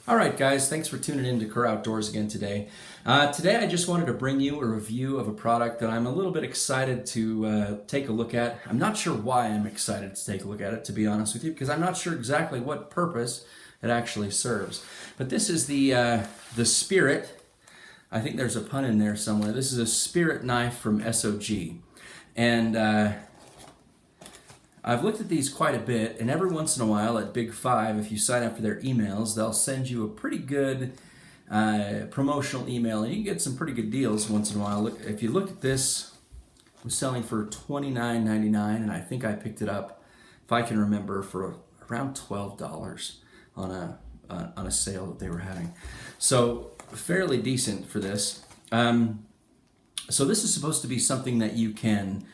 All right, guys, thanks for tuning in to Kerr Outdoors again today. Today I just wanted to bring you a review of a product that I'm a little bit excited to take a look at. I'm not sure why I'm excited to take a look at it, to be honest with you, because I'm not sure exactly what purpose it actually serves. But this is the Spirit, I think there's a pun in there somewhere. This is a Spirit Knife from SOG. And I've looked at these quite a bit, and every once in a while at Big Five, if you sign up for their emails, they'll send you a pretty good promotional email, and you can get some pretty good deals once in a while. Look, if you look at this, it was selling for $29.99, and I think I picked it up, if I can remember, for around $12 on a sale that they were having. So fairly decent for this. So this is supposed to be something that you can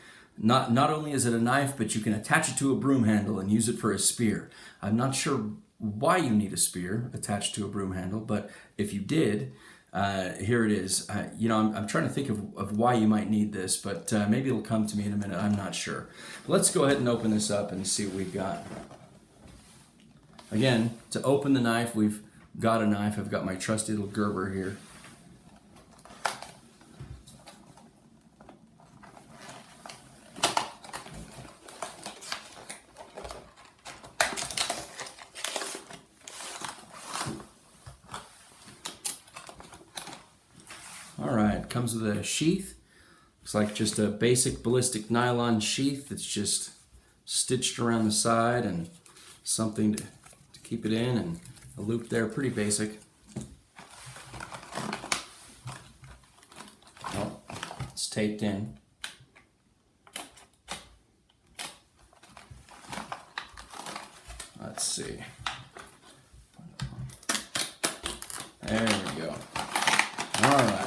not only is it a knife, but you can attach it to a broom handle and use it for a spear. I'm not sure why you need a spear attached to a broom handle, but if you did, here it is. I'm trying to think of why you might need this, but maybe it'll come to me in a minute. I'm not sure. Let's go ahead and open this up and see what we've got. Again, to open the knife, we've got a knife. I've got my trusty little Gerber here. All right, comes with a sheath. Looks like just a basic ballistic nylon sheath that's just stitched around the side and something to keep it in, and a loop there, pretty basic. Oh, it's taped in. Let's see. There we go. All right.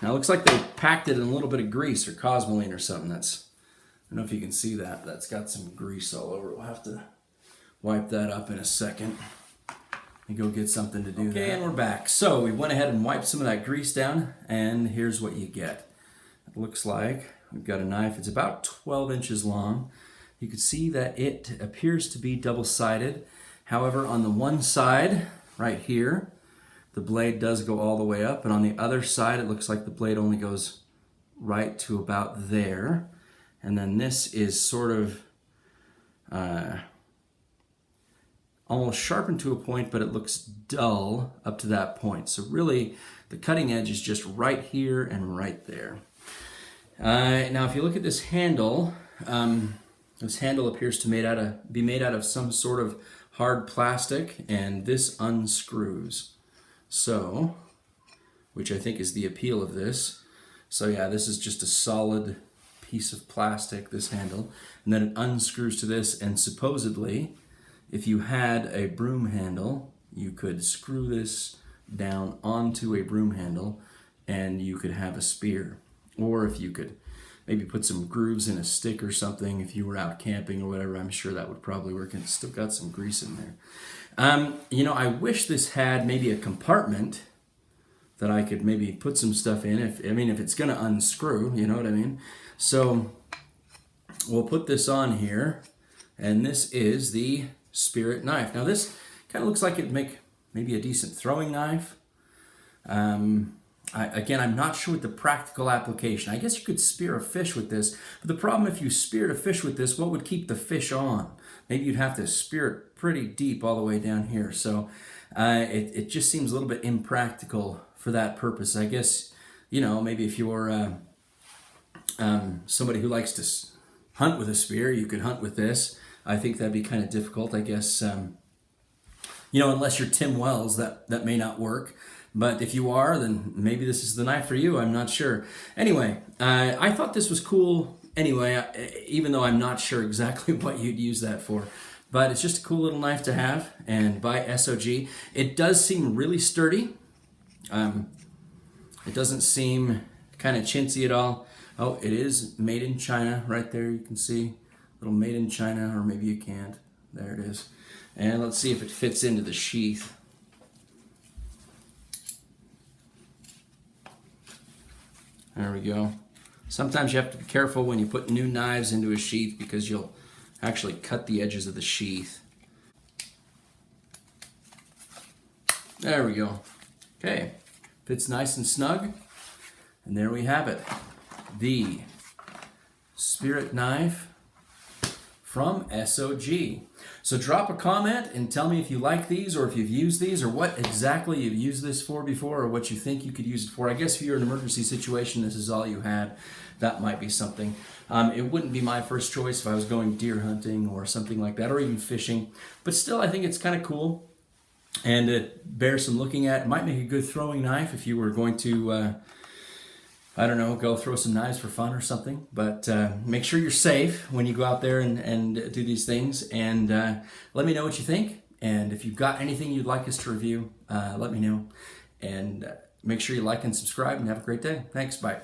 Now it looks like they packed it in a little bit of grease or cosmoline or something. I don't know if you can see that. That's got some grease all over it. We'll have to wipe that up in a second and go get something to do. Okay, and we're back. So we went ahead and wiped some of that grease down, and here's what you get. It looks like we've got a knife. It's about 12 inches long. You can see that it appears to be double-sided. However, on the one side, right here, the blade does go all the way up, and on the other side it looks like the blade only goes right to about there. And then this is sort of almost sharpened to a point, but it looks dull up to that point. So really the cutting edge is just right here and right there. Now if you look at this handle appears to be made out of some sort of hard plastic, and this unscrews. So, which I think is the appeal of this. So yeah, this is just a solid piece of plastic, this handle, and then it unscrews to this, and supposedly, if you had a broom handle, you could screw this down onto a broom handle, and you could have a spear. Or if you could maybe put some grooves in a stick or something, if you were out camping or whatever, I'm sure that would probably work, and it's still got some grease in there. I wish this had maybe a compartment that I could maybe put some stuff in, if it's gonna unscrew, you know what I mean? So we'll put this on here, and this is the Spirit Knife. Now this kind of looks like it'd make maybe a decent throwing knife. Again, I'm not sure what the practical application. I guess you could spear a fish with this, but the problem, if you speared a fish with this, what would keep the fish on? Maybe you'd have to spear it pretty deep all the way down here. So it just seems a little bit impractical for that purpose. I guess, maybe if you're somebody who likes to hunt with a spear, you could hunt with this. I think that'd be kind of difficult, I guess. Unless you're Tim Wells, that may not work. But if you are, then maybe this is the knife for you. I'm not sure. Anyway, I thought this was cool anyway, even though I'm not sure exactly what you'd use that for. But it's just a cool little knife to have, and by SOG. It does seem really sturdy. It doesn't seem kind of chintzy at all. Oh, it is made in China right there. You can see a little made in China, or maybe you can't. There it is. And let's see if it fits into the sheath. There we go. Sometimes you have to be careful when you put new knives into a sheath, because you'll actually cut the edges of the sheath. There we go. Okay, fits nice and snug. And there we have it. The Spirit Knife from SOG. So drop a comment and tell me if you like these or if you've used these or what exactly you've used this for before or what you think you could use it for. I guess if you're in an emergency situation, this is all you had, that might be something. It wouldn't be my first choice if I was going deer hunting or something like that, or even fishing. But still, I think it's kind of cool. And it bears some looking at. It might make a good throwing knife if you were going to, I don't know, go throw some knives for fun or something. But make sure you're safe when you go out there and do these things. And let me know what you think. And if you've got anything you'd like us to review, let me know. And make sure you like and subscribe and have a great day. Thanks. Bye.